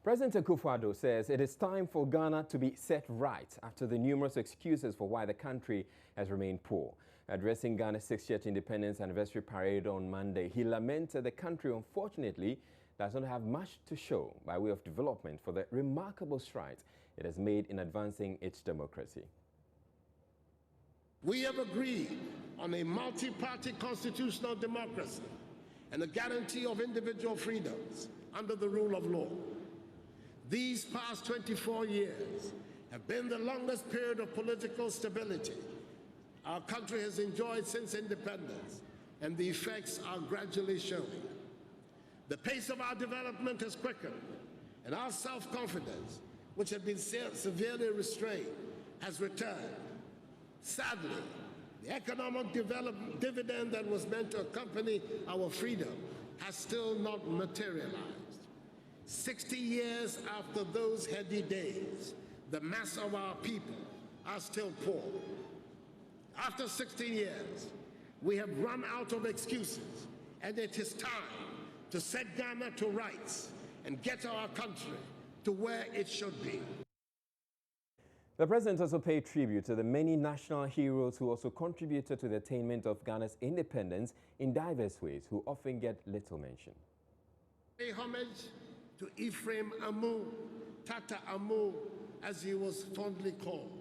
President Akufo Addo says it is time for Ghana to be set right after the numerous excuses for why the country has remained poor. Addressing Ghana's 60th independence anniversary parade on Monday, he lamented the country unfortunately does not have much to show by way of development for the remarkable strides it has made in advancing its democracy. We have agreed on a multi-party constitutional democracy and a guarantee of individual freedoms under the rule of law. These past 24 years have been the longest period of political stability our country has enjoyed since independence, and the effects are gradually showing. The pace of our development has quickened, and our self-confidence, which had been severely restrained, has returned. Sadly, the economic dividend that was meant to accompany our freedom has still not materialized. 60 years after those heady days, the mass of our people are still poor. After 16 years, we have run out of excuses, and it is time to set Ghana to rights and get our country to where it should be. The president also paid tribute to the many national heroes who also contributed to the attainment of Ghana's independence in diverse ways, who often get little mention. Pay homage to Ephraim Amu, Tata Amu, as he was fondly called.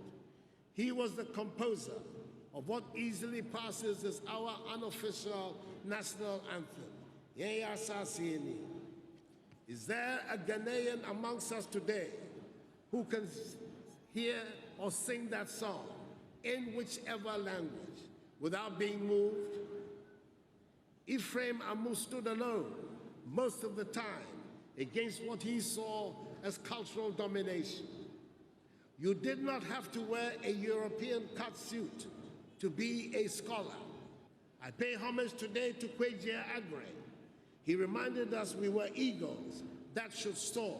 He was the composer of what easily passes as our unofficial national anthem, Yaya Sasieni. Is there a Ghanaian amongst us today who can hear or sing that song in whichever language without being moved? Ephraim Amu stood alone most of the time against what he saw as cultural domination. You did not have to wear a European cut suit to be a scholar. I pay homage today to Kwejia Agre. He reminded us we were eagles that should soar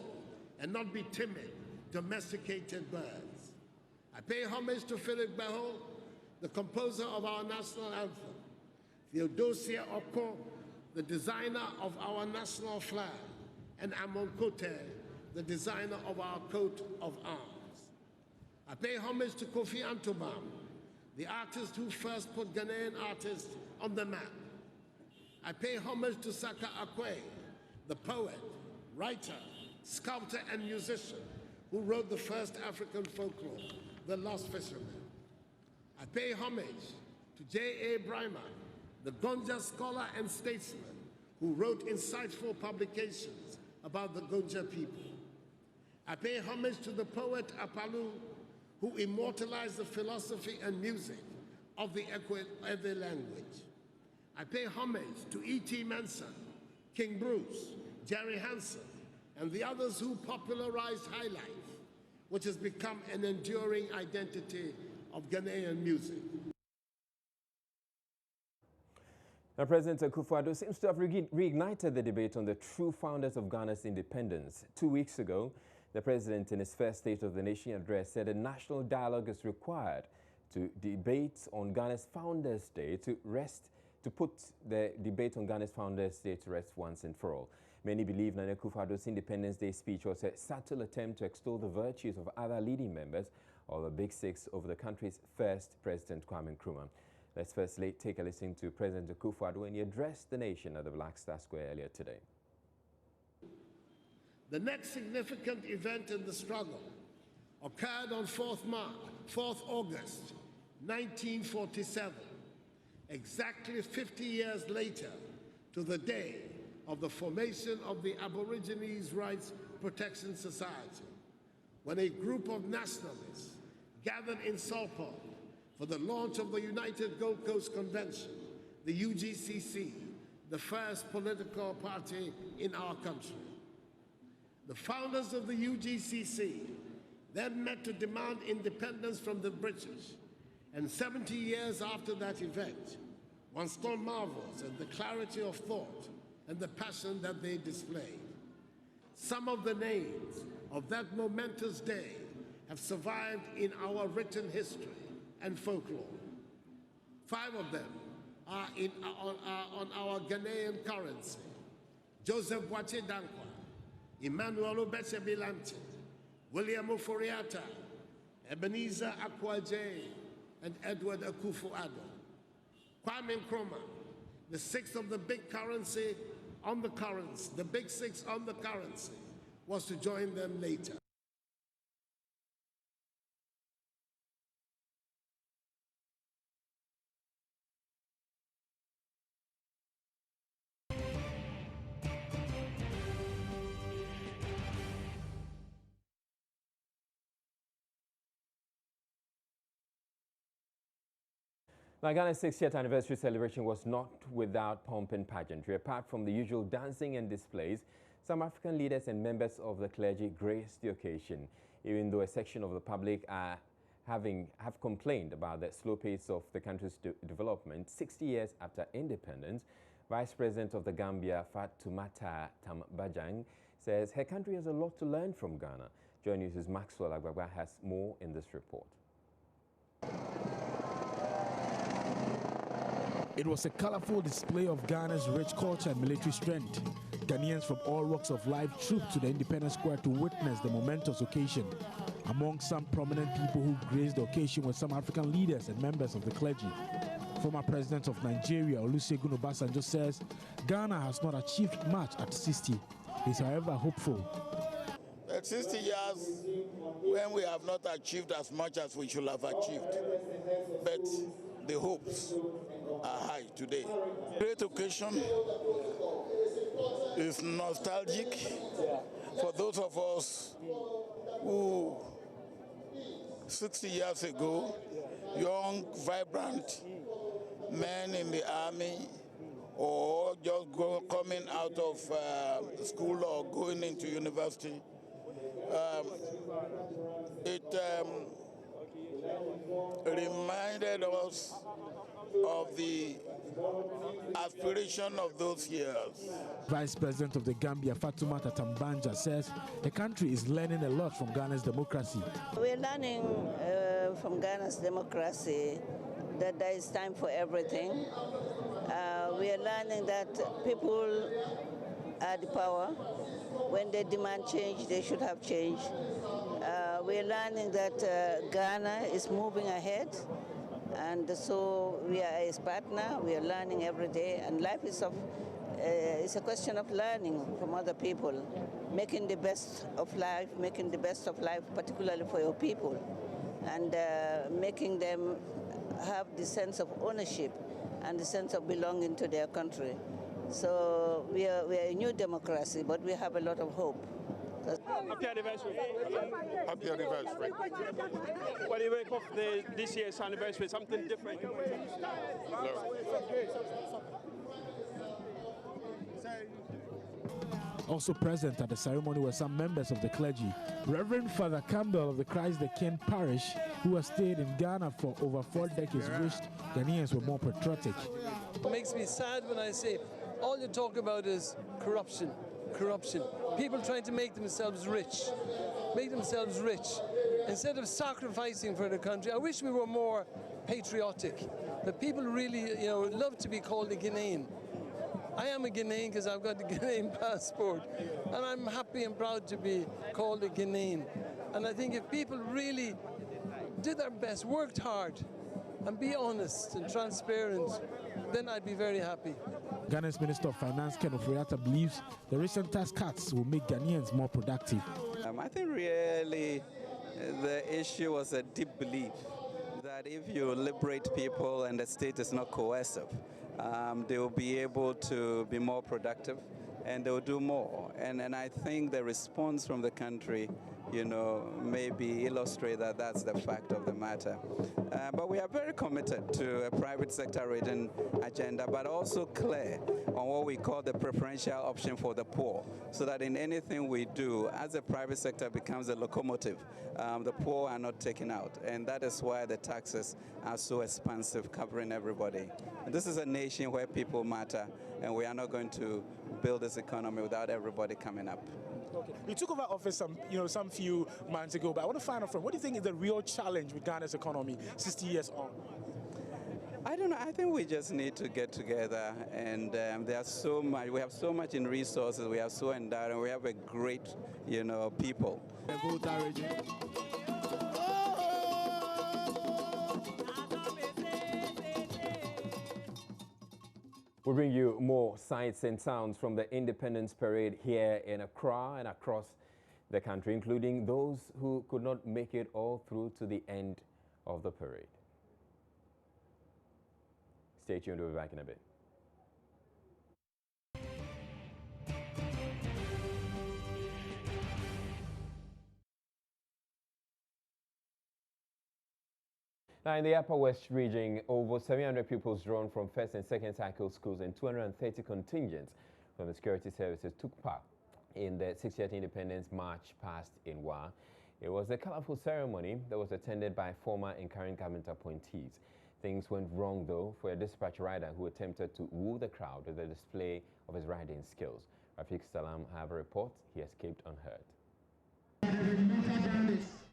and not be timid, domesticated birds. I pay homage to Philip Beho, the composer of our national anthem, Theodosia Oko, the designer of our national flag, and Amon Kote, the designer of our coat of arms. I pay homage to Kofi Antobam, the artist who first put Ghanaian artists on the map. I pay homage to Saka Akwe, the poet, writer, sculptor, and musician who wrote the first African folklore, The Lost Fisherman. I pay homage to J.A. Brymer, the Gonja scholar and statesman who wrote insightful publications about the Gonja people. I pay homage to the poet Apalu, who immortalized the philosophy and music of the Ekwe language. I pay homage to E.T. Mensa, King Bruce, Jerry Hansen, and the others who popularized high life, which has become an enduring identity of Ghanaian music. Now, President Akufo Addo seems to have reignited the debate on the true founders of Ghana's independence. 2 weeks ago, the president, in his first State of the Nation address, said a national dialogue is required to debate on Ghana's Founders' Day to put the debate on Ghana's Founders' Day to rest once and for all. Many believe Nana Akufo Addo's Independence Day speech was a subtle attempt to extol the virtues of other leading members of the Big Six over the country's first President, Kwame Nkrumah. Let's first take a listen to President Akufo Addo when he addressed the nation at the Black Star Square earlier today. The next significant event in the struggle occurred on 4th August 1947, exactly 50 years later to the day of the formation of the Aborigines Rights Protection Society, when a group of nationalists gathered in Salpon for the launch of the United Gold Coast Convention, the UGCC, the first political party in our country. The founders of the UGCC then met to demand independence from the British, and 70 years after that event, one still marvels at the clarity of thought and the passion that they displayed. Some of the names of that momentous day have survived in our written history and folklore. 5 of them are on our Ghanaian currency: Joseph Boache Dankwa, Emmanuel Obesebilante, William Oforiatta, Ebenezer Akwaje, and Edward Akufo-Addo. Kwame Nkrumah, the sixth of the big currency on the currency, the big six on the currency, was to join them later. Now, Ghana's 60th anniversary celebration was not without pomp and pageantry. Apart from the usual dancing and displays, some African leaders and members of the clergy graced the occasion, even though a section of the public have complained about the slow pace of the country's development 60 years after independence. Vice President of the Gambia, Fatoumata Tambajang, says her country has a lot to learn from Ghana. Joy News' Maxwell Agbagba has more in this report. It was a colorful display of Ghana's rich culture and military strength. Ghanaians from all walks of life trooped to the Independence Square to witness the momentous occasion. Among some prominent people who graced the occasion were some African leaders and members of the clergy. Former President of Nigeria, Olusegun Obasanjo, says Ghana has not achieved much at 60. He is, however, hopeful. At 60 years, when we have not achieved as much as we should have achieved, but the hopes are high today. Great occasion is nostalgic for those of us who 60 years ago, young, vibrant men in the army or just coming out of school or going into university. It reminded us of the aspiration of those years. Vice President of the Gambia, Fatoumata Tambajang, says the country is learning a lot from Ghana's democracy. We're learning from Ghana's democracy that there is time for everything. We are learning that people are the power. When they demand change, they should have change. We are learning that Ghana is moving ahead, and so we are his partner. We are learning every day, and life is it's a question of learning from other people, making the best of life, particularly for your people, and making them have the sense of ownership and the sense of belonging to their country. So we are a new democracy, but we have a lot of hope. Happy anniversary. Happy anniversary. What do you make of this year's anniversary? Something different? No. Also present at the ceremony were some members of the clergy. Reverend Father Campbell of the Christ the King Parish, who has stayed in Ghana for over 4 decades, wished Ghanaians were more patriotic. It makes me sad when I say all you talk about is corruption. People trying to make themselves rich, instead of sacrificing for the country. I wish we were more patriotic, that people really, love to be called a Ghanaian. I am a Ghanaian because I've got the Ghanaian passport, and I'm happy and proud to be called a Ghanaian. And I think if people really did their best, worked hard, and be honest and transparent, then I'd be very happy. Ghana's Minister of Finance, Ken Ofori-Atta, believes the recent tax cuts will make Ghanaians more productive. I think really the issue was a deep belief that if you liberate people and the state is not coercive, they will be able to be more productive and they will do more. And I think the response from the country, maybe illustrate that that's the fact of the matter. But we are very committed to a private sector reading agenda, but also clear on what we call the preferential option for the poor, so that in anything we do, as the private sector becomes a locomotive, the poor are not taken out. And that is why the taxes are so expansive, covering everybody. And this is a nation where people matter, and we are not going to build this economy without everybody coming up. Okay. You took over office some few months ago, but I want to find out from what do you think is the real challenge with Ghana's economy 60 years on? I don't know. I think we just need to get together, and there's so much. We have so much in resources. We have so endowed, and we have a great, people. We'll bring you more sights and sounds from the Independence Parade here in Accra and across the country, including those who could not make it all through to the end of the parade. Stay tuned, we'll be back in a bit. Now, in the Upper West region, over 700 pupils drawn from first and second cycle schools and 230 contingents from the security services took part in the 60th Independence March past in Wa. It was a colorful ceremony that was attended by former and current government appointees. Things went wrong, though, for a dispatch rider who attempted to woo the crowd with a display of his riding skills. Rafiq Salam have a report. He escaped unhurt.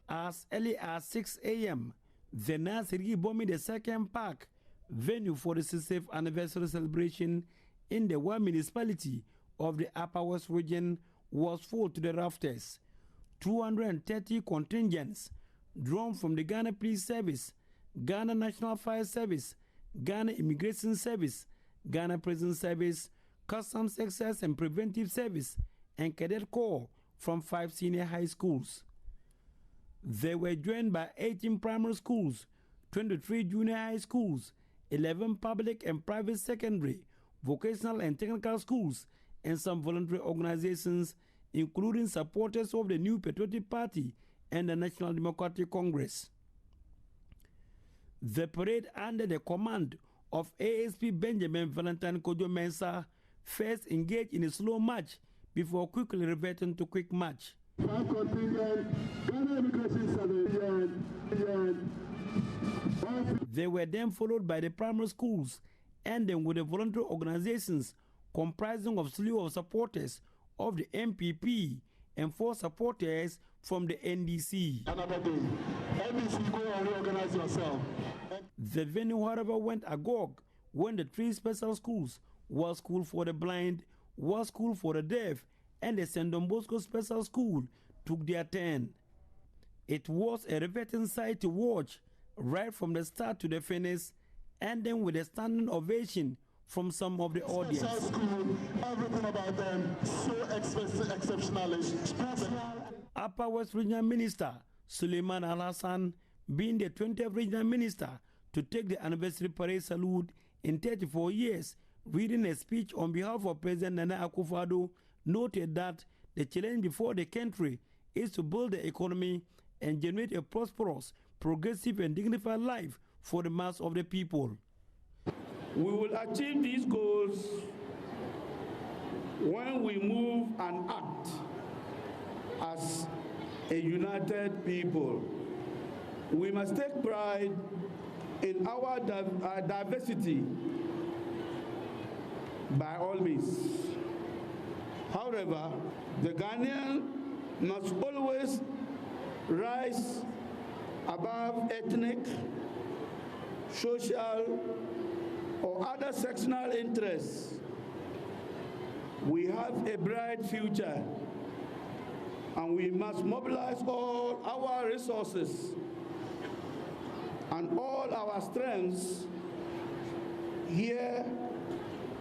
As early as 6 a.m., the Nasiri bombing the second park venue for the 60th anniversary celebration in the Wa municipality of the Upper West region was full to the rafters. 230 contingents drawn from the Ghana Police Service, Ghana National Fire Service, Ghana Immigration Service, Ghana Prison Service, Customs Excess and Preventive Service, and Cadet Corps from 5 senior high schools. They were joined by 18 primary schools, 23 junior high schools, 11 public and private secondary, vocational and technical schools, and some voluntary organizations, including supporters of the New Patriotic Party and the National Democratic Congress. The parade under the command of ASP Benjamin Valentine Kojo Mensa first engaged in a slow march before quickly reverting to quick march. They were then followed by the primary schools, ending with the voluntary organizations comprising of slew of supporters of the MPP and 4 supporters from the NDC. Another day, NDC, go and reorganize yourself. The venue, however, went agog when the 3 special schools, War School for the Blind, War School for the Deaf, and the St. Don Bosco Special School took their turn. It was a riveting sight to watch right from the start to the finish, ending with a standing ovation from some of the audience. Special school, everything about them, so exceptional. Upper West Regional Minister Suleiman Al-Hassan, being the 20th Regional Minister to take the anniversary parade salute in 34 years, reading a speech on behalf of President Nana Addo, noted that the challenge before the country is to build the economy and generate a prosperous, progressive and dignified life for the mass of the people. We will achieve these goals when we move and act as a united people. We must take pride in our diversity by all means. However, the Ghanaian must always rise above ethnic, social, or other sectional interests. We have a bright future, and we must mobilize all our resources and all our strengths here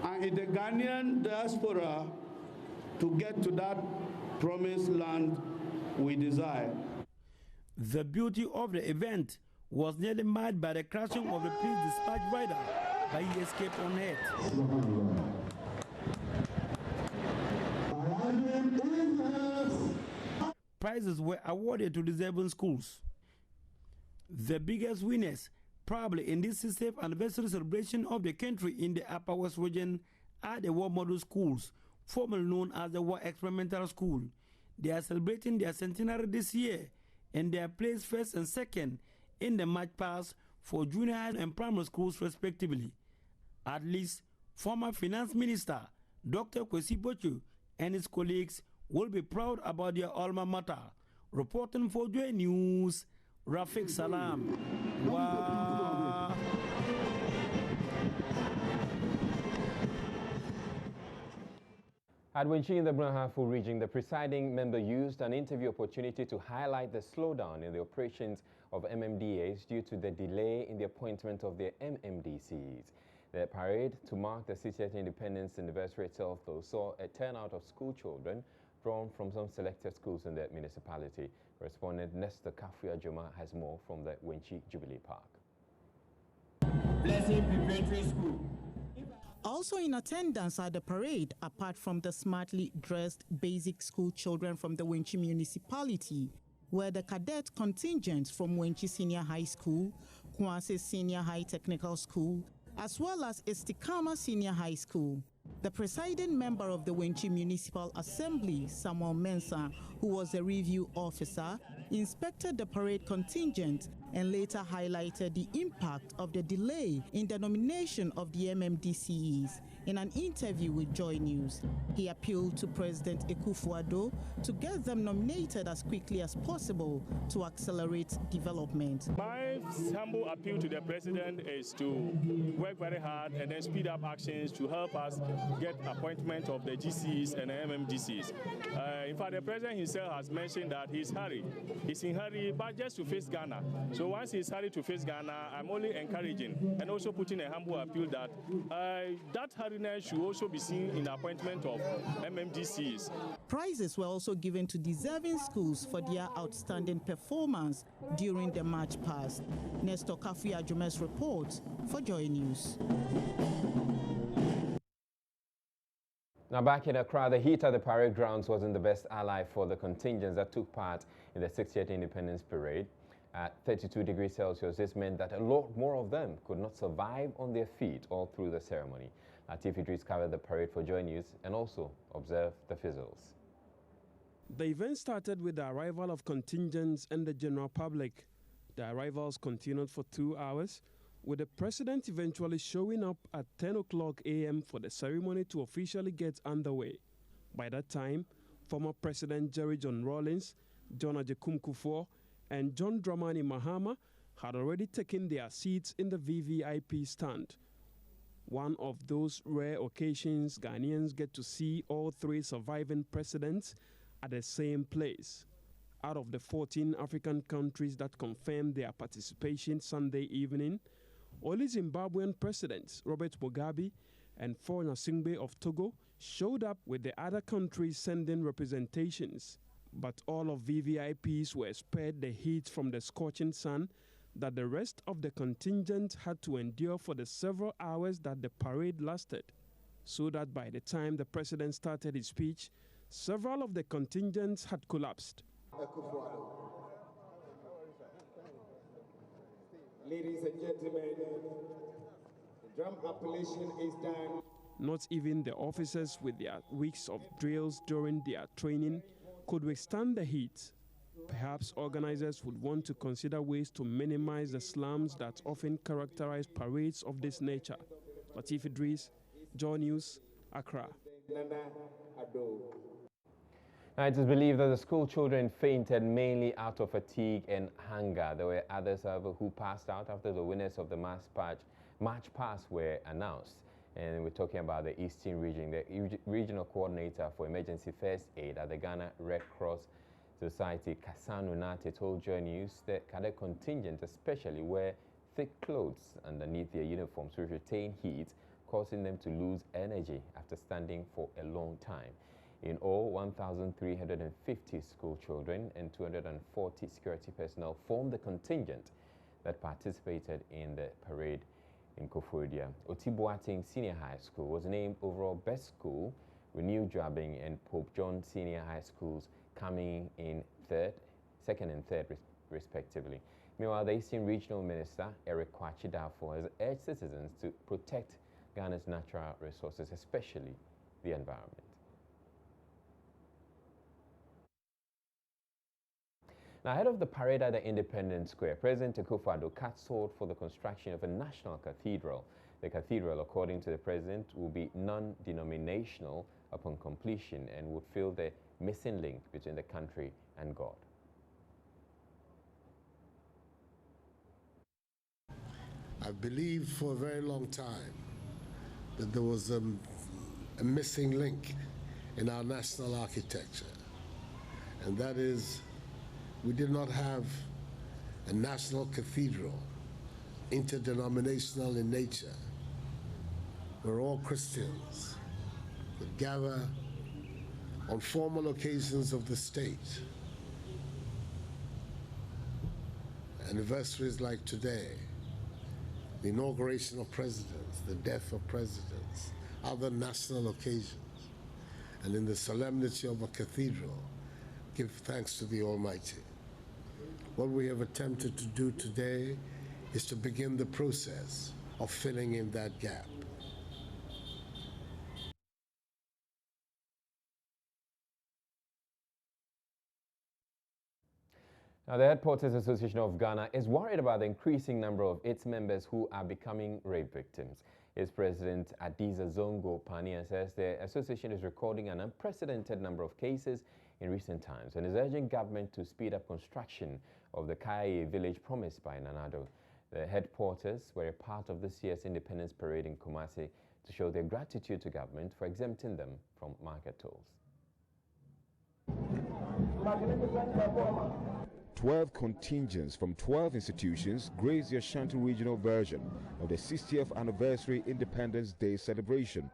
and in the Ghanaian diaspora to get to that promised land we desire. The beauty of the event was nearly marred by the crashing of the police dispatch rider, but he escaped unhurt. Prizes were awarded to deserving schools. The biggest winners, probably in this 60th anniversary celebration of the country in the Upper West region, are the War Model Schools, formerly known as the War Experimental School. They are celebrating their centenary this year, and they are placed first and second in the march past for junior high and primary schools respectively. At least, former Finance Minister Dr. Kwesi Bochu and his colleagues will be proud about their alma mater. Reporting for Joy News, Rafiq Salam. Wow. At Wenchi in the Brunhafu region, the presiding member used an interview opportunity to highlight the slowdown in the operations of MMDAs due to the delay in the appointment of their MMDCs. The parade to mark the 60th Independence Anniversary itself, though, saw a turnout of school children drawn from some selected schools in the municipality. Correspondent Nesta Kafuya-Joma has more from the Wenchi Jubilee Park. Blessing Preparatory School. Also in attendance at the parade, apart from the smartly dressed basic school children from the Wenchi municipality, were the cadet contingents from Wenchi Senior High School, Kwase Senior High Technical School, as well as Istikama Senior High School. The presiding member of the Wenchi Municipal Assembly, Samuel Mensa, who was a review officer, inspected the parade contingent and later highlighted the impact of the delay in the nomination of the MMDCEs. In an interview with Joy News, he appealed to President Akufo-Addo to get them nominated as quickly as possible to accelerate development. My humble appeal to the president is to work very hard and then speed up actions to help us get appointment of the GCs and the MMDCs. In fact, the president himself has mentioned that he's hurried. He's in hurry, but just to face Ghana. So once he's hurried to face Ghana, I'm only encouraging and also putting a humble appeal that that hurriness should also be seen in the appointment of MMDCs. Prizes were also given to deserving schools for their outstanding performance during the march past. Nestor Kafuya-Joma's report for Joy News. Now back in Accra, the heat at the parade grounds wasn't the best ally for the contingents that took part in the 60th Independence Parade. At 32 degrees Celsius, this meant that a lot more of them could not survive on their feet all through the ceremony. Latif Idris covered the parade for Joy News and also observed the fizzles. The event started with the arrival of contingents and the general public. The arrivals continued for 2 hours, with the president eventually showing up at 10 o'clock a.m. for the ceremony to officially get underway. By that time, former President Jerry John Rawlings, John Agyekum Kufuor, and John Dramani Mahama had already taken their seats in the VVIP stand. One of those rare occasions Ghanaians get to see all three surviving presidents at the same place. Out of the 14 African countries that confirmed their participation Sunday evening, only Zimbabwean presidents Robert Mugabe and Faure Gnassingbé of Togo showed up, with the other countries sending representations. But all of VVIPs were spared the heat from the scorching sun that the rest of the contingent had to endure for the several hours that the parade lasted, so that by the time the president started his speech, several of the contingents had collapsed. Ladies and gentlemen, the drum appellation is done. Not even the officers with their weeks of drills during their training could withstand the heat. Perhaps organizers would want to consider ways to minimize the slums that often characterize parades of this nature. Latif Idris, Joy News, Accra. Nana Addo. Now, it is believed that the school children fainted mainly out of fatigue and hunger. There were others, however, who passed out after the winners of the March Pass were announced. And we're talking about the Eastern region. The regional coordinator for emergency first aid at the Ghana Red Cross Society, Kasanu Nate, told Joy News that cadet contingent especially wear thick clothes underneath their uniforms to retain heat, causing them to lose energy after standing for a long time. In all, 1,350 school children and 240 security personnel formed the contingent that participated in the parade in Koforidua. Otibuating Senior High School was named overall best school, with New Joabing and Pope John Senior High Schools coming in second and third respectively. Meanwhile, the Eastern Regional Minister, Eric Kwachi Darfour, has urged citizens to protect Ghana's natural resources, especially the environment. Now, ahead of the parade at the Independence Square, President Akufo-Addo cut short for the construction of a national cathedral. The cathedral, according to the president, will be non-denominational upon completion and would fill the missing link between the country and God. I believed for a very long time that there was a missing link in our national architecture, and that is we did not have a national cathedral, interdenominational in nature, where all Christians would gather on formal occasions of the state, anniversaries like today, the inauguration of presidents, the death of presidents, other national occasions, and in the solemnity of a cathedral, give thanks to the Almighty. What we have attempted to do today is to begin the process of filling in that gap. Now, the Headporters Association of Ghana is worried about the increasing number of its members who are becoming rape victims. Its president, Adiza Zongo Pania, says the association is recording an unprecedented number of cases in recent times and is urging government to speed up construction of the Kaya village promised by Nana Addo. The Headporters were a part of this year's Independence Parade in Kumasi to show their gratitude to government for exempting them from market tolls. 12 contingents from 12 institutions graced the Ashanti regional version of the 60th anniversary Independence Day celebration.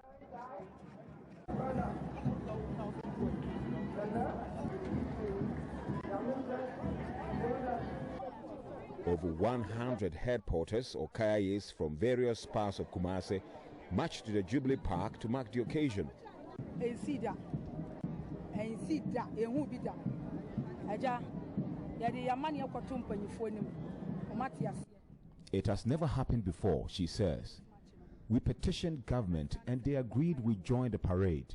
Over 100 headporters or Kayayes from various parts of Kumasi marched to the Jubilee Park to mark the occasion. It has never happened before, she says. We petitioned government and they agreed we join the parade,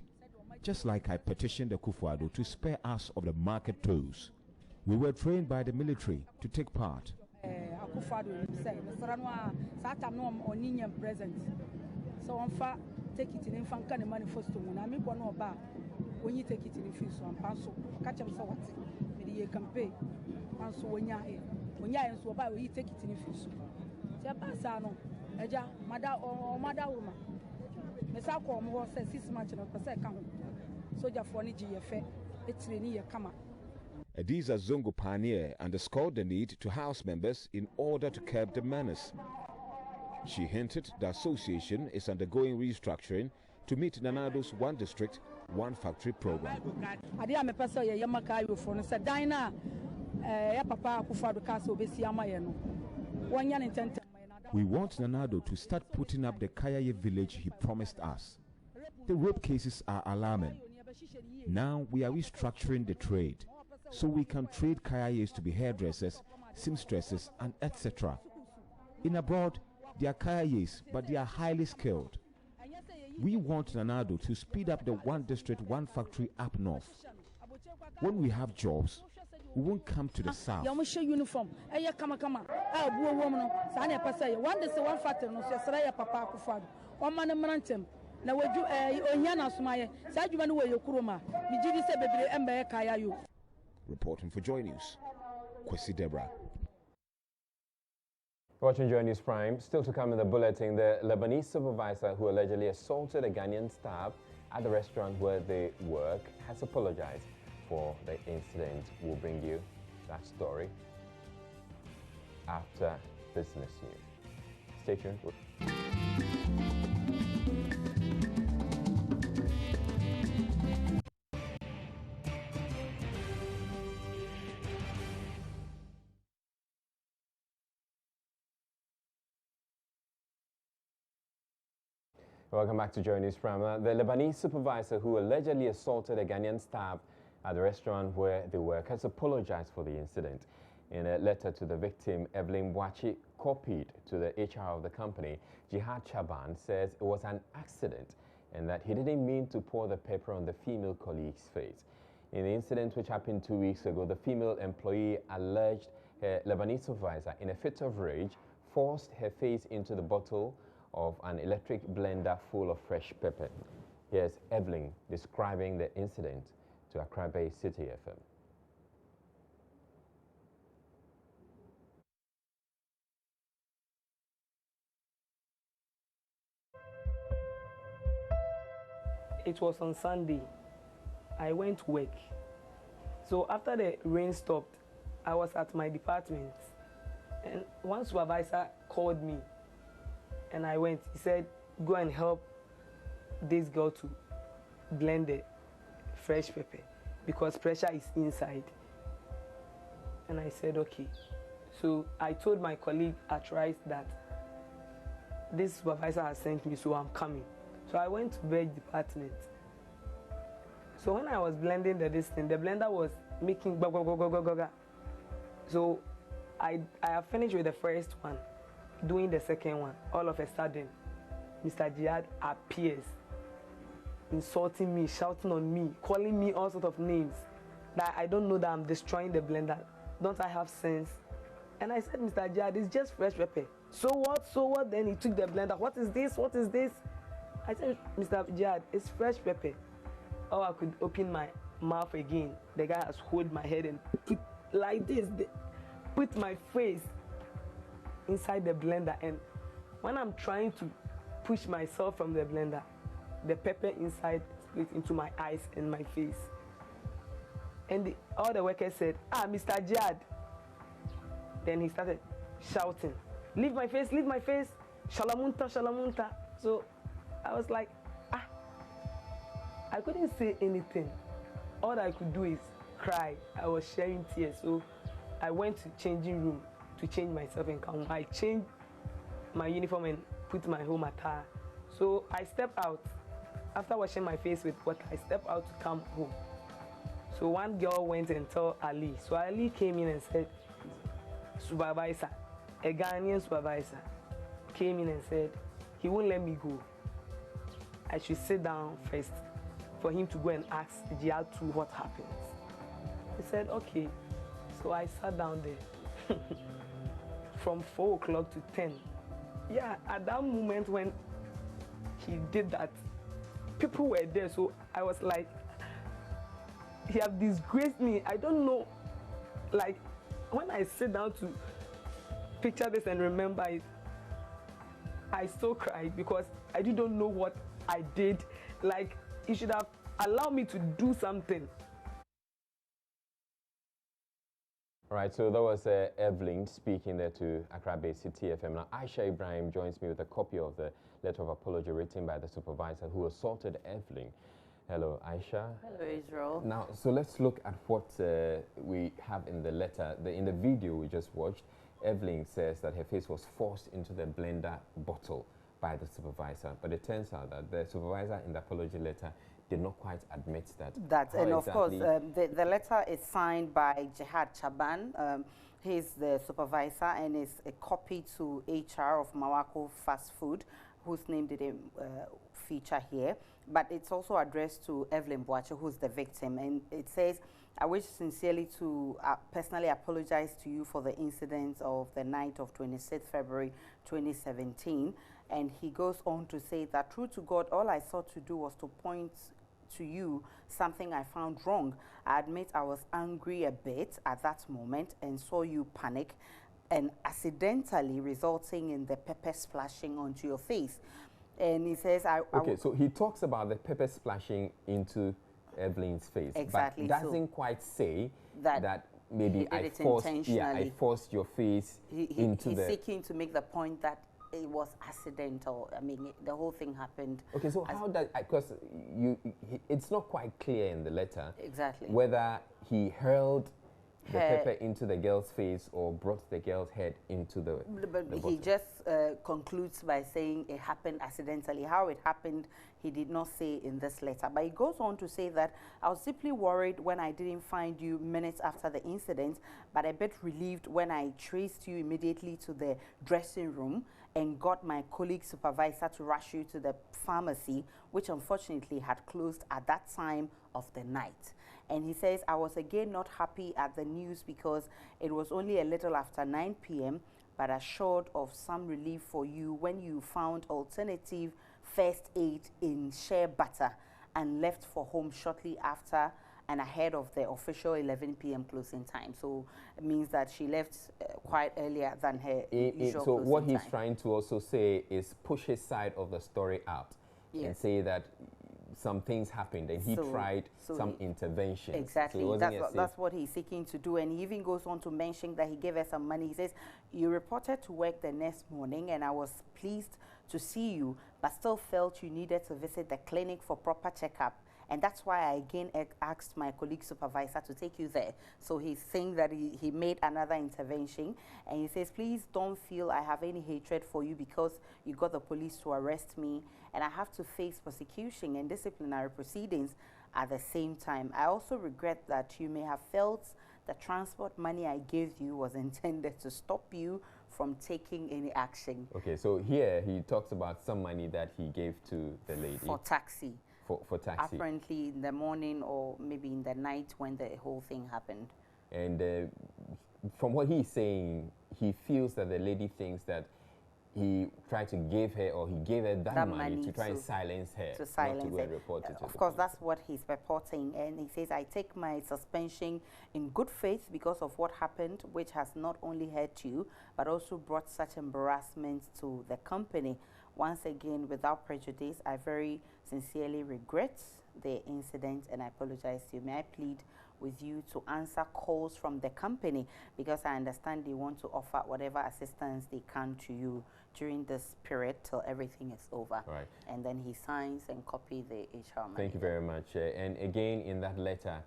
just like I petitioned the Akufo-Addo to spare us of the market tolls. We were trained by the military to take part. Take it in the manifesto. When you take it in the field, so I'm passo, catch up so what the campaign, and so when you're so by we take it in the field. Japasano, Eja, Mada or Mada woman. Messako more says 6 months and a second. Soldier for GFA, it's near Kama. Adiza Zongo Panier underscored the need to house members in order to curb the menace. She hinted the association is undergoing restructuring to meet Nana Addo's one district, one factory program. We want Nana Addo to start putting up the Kayaye village he promised us. The rape cases are alarming. Now we are restructuring the trade so we can trade Kayayes to be hairdressers, seamstresses, and etc. In abroad, they are Kayayes, but they are highly skilled. We want Nana Addo to speed up the one district, one factory up north. When we have jobs, we won't come to the south. Uniform. Reporting for Joy News, Kwesi Debra. Watching Joy News Prime, still to come in the bulletin, the Lebanese supervisor who allegedly assaulted a Ghanaian staff at the restaurant where they work has apologized for the incident. We'll bring you that story after business news. Stay tuned. Welcome back to Joy News Prime. The Lebanese supervisor who allegedly assaulted a Ghanaian staff at the restaurant where they work has apologized for the incident. In a letter to the victim, Evelyn Wachi, copied to the HR of the company, Jihad Chaban, says it was an accident and that he didn't mean to pour the pepper on the female colleague's face. In the incident which happened 2 weeks ago, the female employee alleged her Lebanese supervisor, in a fit of rage, forced her face into the bottle of an electric blender full of fresh pepper. Here's Evelyn describing the incident to Accra Bay City FM. It was on Sunday. I went to work. So after the rain stopped, I was at my department. And one supervisor called me. And I went. He said, go and help this girl to blend the fresh pepper because pressure is inside. And I said, okay. So I told my colleague at Rice that this supervisor has sent me, so I'm coming. So I went to veg department. So when I was blending this thing, the blender was making ga ga ga ga ga ga. So I have finished with the first one, doing the second one. All of a sudden, Mr. Jihad appears, insulting me, shouting on me, calling me all sorts of names. That I don't know that I'm destroying the blender. Don't I have sense? And I said, Mr. Jihad, it's just fresh pepper. So what? So what? Then he took the blender. What is this? What is this? I said, Mr. Jihad, it's fresh pepper. Oh, I could open my mouth again. The guy has hold my head and put like this, put my face inside the blender. And when I'm trying to push myself from the blender, the pepper inside split into my eyes and my face. And all the workers said, Mr. Jihad. Then he started shouting, leave my face, shalamunta, shalamunta. So I was like, I couldn't say anything. All I could do is cry. I was shedding tears. So I went to changing room to change myself and come. I changed my uniform and put my home attire. So I stepped out. After washing my face with water, I stepped out to come home. So one girl went and told Ali. So Ali came in and said, supervisor, a Ghanaian supervisor, came in and said, he won't let me go. I should sit down first for him to go and ask GR2 what happens. He said, okay. So I sat down there from 4 o'clock to 10. Yeah, at that moment when he did that, people were there. So I was like, he have disgraced me. I don't know, like, when I sit down to picture this and remember it, I still cry because I didn't know what I did. Like, he should have allowed me to do something. All right, so that was Evelyn speaking there to Accra-based TFM. Now, Aisha Ibrahim joins me with a copy of the letter of apology written by the supervisor who assaulted Evelyn. Hello, Aisha. Hello, Israel. Now, so let's look at what we have in the letter. In the video we just watched, Evelyn says that her face was forced into the blender bottle by the supervisor. But it turns out that the supervisor in the apology letter did not quite admit that. And of course, the letter is signed by Jihad Chaban. He's the supervisor and is a copy to HR of Mawako Fast Food, whose name didn't feature here. But it's also addressed to Evelyn Boache, who's the victim. And it says, I wish sincerely to personally apologize to you for the incident of the night of 26th February 2017. And he goes on to say that, true to God, all I sought to do was to point to you something I found wrong. I admit I was angry a bit at that moment and saw you panic and accidentally resulting in the pepper splashing onto your face. And he says, okay, so he talks about the pepper splashing into Evelyn's face, exactly, but doesn't quite say that maybe I forced your face into he's seeking to make the point that it was accidental. I mean, the whole thing happened. Okay, so how does, because it's not quite clear in the letter whether he hurled the pepper into the girl's face or brought the girl's head into the he just concludes by saying it happened accidentally. How it happened, he did not say in this letter. But he goes on to say that I was deeply worried when I didn't find you minutes after the incident, but a bit relieved when I traced you immediately to the dressing room and got my colleague supervisor to rush you to the pharmacy, which unfortunately had closed at that time of the night. And he says, I was again not happy at the news because it was only a little after 9 p.m., but assured of some relief for you when you found alternative first aid in shea butter and left for home shortly after and ahead of the official 11 p.m. closing time. So it means that she left quite earlier than her usual so what closing he's trying to also say is push his side of the story out and say that some things happened, and he tried some intervention. Exactly. So that's what he's seeking to do. And he even goes on to mention that he gave her some money. He says, "You reported to work the next morning, and I was pleased to see you, but still felt you needed to visit the clinic for proper checkup. And that's why I again asked my colleague supervisor to take you there." So he's saying that he made another intervention. And he says, "Please don't feel I have any hatred for you because you got the police to arrest me. And I have to face prosecution and disciplinary proceedings at the same time. I also regret that you may have felt the transport money I gave you was intended to stop you from taking any action." Okay, so here he talks about some money that he gave to the lady. For taxi. For taxi. Apparently in the morning or maybe in the night when the whole thing happened. And from what he's saying, he feels that the lady thinks that he tried to give her, or he gave her that money to try and silence her. To silence not to go her. And report it to of course, that's what he's purporting. And he says, "I take my suspension in good faith because of what happened, which has not only hurt you, but also brought such embarrassment to the company. Once again, without prejudice, I very sincerely regret the incident and I apologize to you. May I plead with you to answer calls from the company, because I understand they want to offer whatever assistance they can to you during this period till everything is over." Right. And then he signs and copy the HR manager. Thank you very much. And again, in that letter,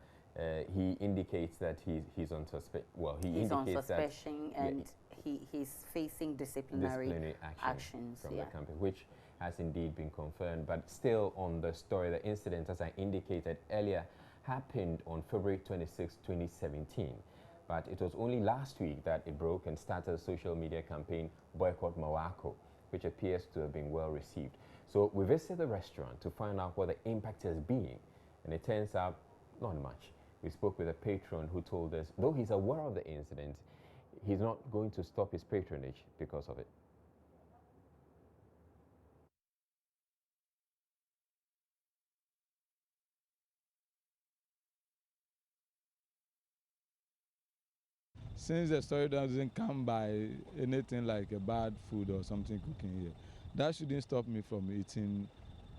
he indicates that he's on suspension. Well, he's on suspension, and he's facing disciplinary actions from the company, which has indeed been confirmed. But still on the story, the incident, as I indicated earlier, happened on February 26, 2017. But it was only last week that it broke and started a social media campaign, Boycott Mawako, which appears to have been well received. So we visited the restaurant to find out what the impact has been, and it turns out not much. We spoke with a patron who told us, though he's aware of the incident, he's not going to stop his patronage because of it. Since the story doesn't come by anything like a bad food or something cooking here, that shouldn't stop me from eating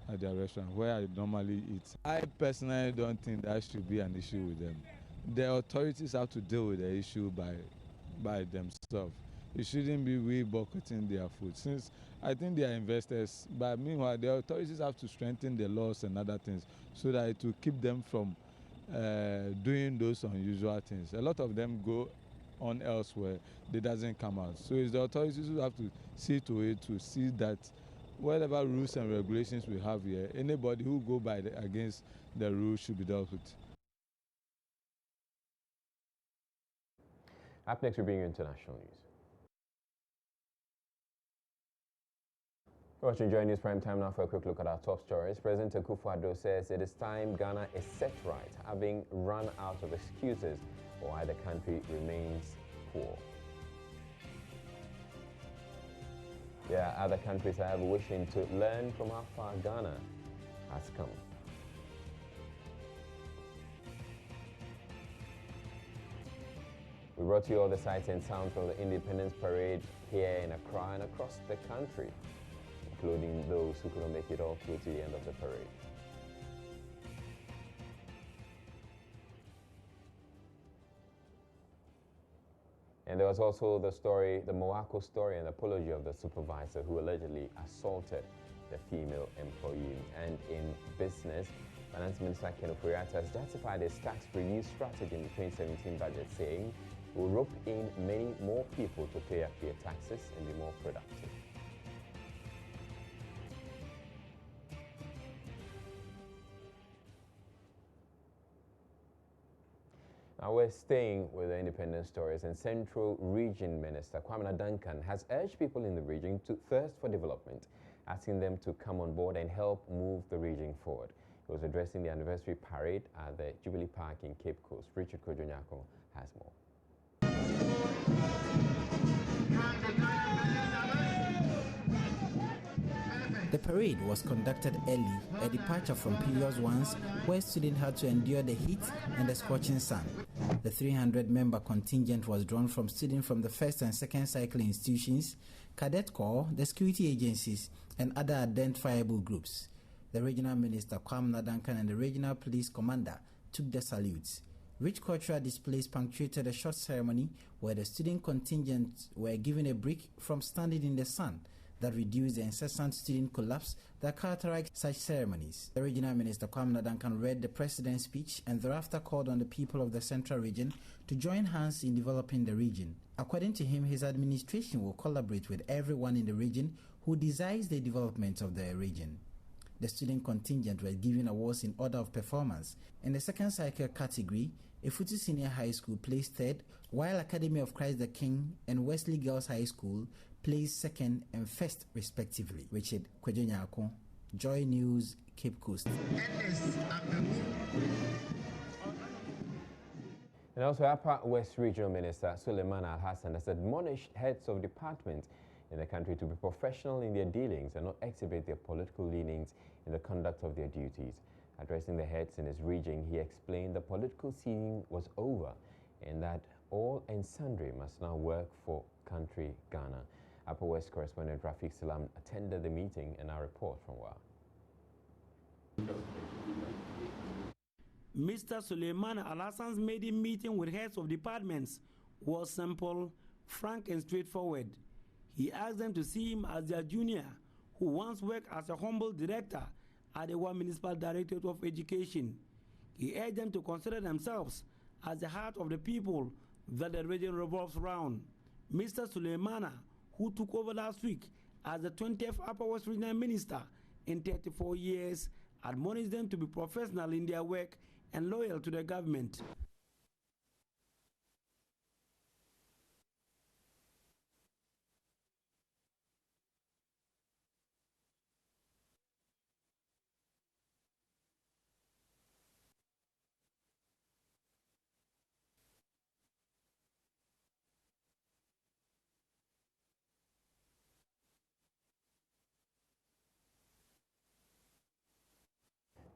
at the restaurant where I normally eat. I personally don't think that should be an issue with them. The authorities have to deal with the issue by themselves. It shouldn't be we boycotting their food, since I think they are investors. But meanwhile, the authorities have to strengthen the laws and other things so that it will keep them from doing those unusual things. A lot of them go on elsewhere, they doesn't come out. So it's the authorities who have to see to it, to see that whatever rules and regulations we have here, anybody who go by against the rules should be dealt with. Up next, we bring you international news. Watching Joy News Prime Time now for a quick look at our top stories. President Akufo Addo says it is time Ghana is set right, having run out of excuses for why the country remains poor. There are other countries, however, wishing to learn from how far Ghana has come. We brought you all the sights and sounds from the Independence Parade here in Accra and across the country, including those who couldn't make it all through to the end of the parade. And there was also the story, the Mawako story, and apology of the supervisor who allegedly assaulted the female employee. And in business, Finance Minister Ken Ofori-Atta has justified his tax review strategy in the 2017 budget, saying it will rope in many more people to pay up their taxes and be more productive. Now we're staying with the independent stories, and Central Region Minister Kwame Duncan has urged people in the region to thirst for development, asking them to come on board and help move the region forward. He was addressing the anniversary parade at the Jubilee Park in Cape Coast. Richard Kojonyako has more. The parade was conducted early, a departure from previous ones where students had to endure the heat and the scorching sun. The 300-member contingent was drawn from students from the first and second cycle institutions, cadet corps, the security agencies, and other identifiable groups. The regional minister, Kwamna Duncan, and the regional police commander took the salutes. Rich cultural displays punctuated a short ceremony where the student contingent were given a break from standing in the sun that reduced the incessant student collapse that characterized such ceremonies. The regional minister, Kwamna Duncan, read the president's speech and thereafter called on the people of the central region to join hands in developing the region. According to him, his administration will collaborate with everyone in the region who desires the development of the region. The student contingent were given awards in order of performance. In the second cycle category, Efutu Senior High School placed third, while Academy of Christ the King and Wesley Girls High School placed second and first, respectively. Richard Kwejonyako, Joy News, Cape Coast. And also, Upper West Regional Minister Suleiman Al-Hassan has admonished heads of departments in the country to be professional in their dealings and not exhibit their political leanings in the conduct of their duties. Addressing the heads in his region, he explained the political scene was over and that all and sundry must now work for country Ghana. Upper West correspondent Rafiq Salam attended the meeting, and our report from WA. Mr. Suleiman Al-Hassan's maiden meeting with heads of departments was simple, frank and straightforward. He asked them to see him as their junior, who once worked as a humble director at the Wa Municipal Directorate of Education. He urged them to consider themselves as the heart of the people that the region revolves around. Mr. Suleimana, who took over last week as the 20th Upper West Regional Minister in 34 years, admonished them to be professional in their work and loyal to the government.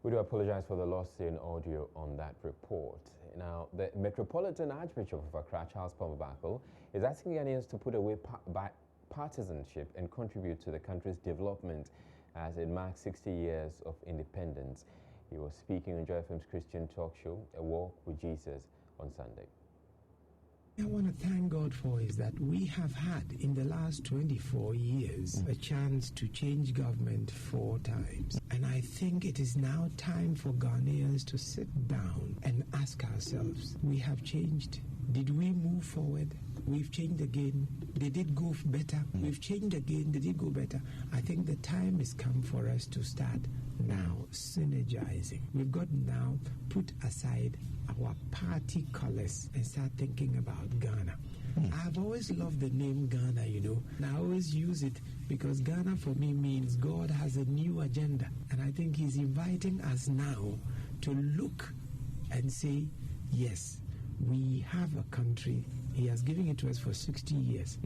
We do apologize for the loss in audio on that report. Now, the Metropolitan Archbishop of Accra, Charles Pomabako, is asking Ghanaians to put away partisanship and contribute to the country's development as it marks 60 years of independence. He was speaking on Joy FM's Christian talk show, A Walk with Jesus, on Sunday. I want to thank God for is that we have had in the last 24 years a chance to change government 4 times. And I think it is now time for Ghanaians to sit down and ask ourselves, we have changed. Did we move forward? We've changed again. Did it go better? We've changed again. Did it go better? I think the time has come for us to start now synergizing. We've got to now put aside our party colors and start thinking about Ghana. I've always loved the name Ghana, you know, and I always use it because Ghana for me means God has a new agenda. And I think He's inviting us now to look and say, yes, we have a country. He has given it to us for 60 years.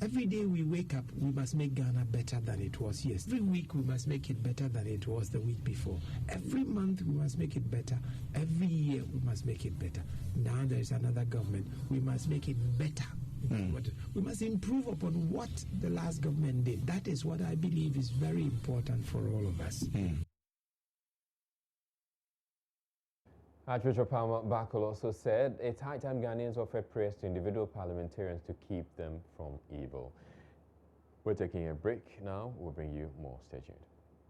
Every day we wake up, we must make Ghana better than it was yesterday. Every week we must make it better than it was the week before. Every month we must make it better. Every year we must make it better. Now there is another government. We must make it better. We must improve upon what the last government did. That is what I believe is very important for all of us. Archbishop Pomabako also said it's high time Ghanaians offered prayers to individual parliamentarians to keep them from evil. We're taking a break now. We'll bring you more. Stay tuned.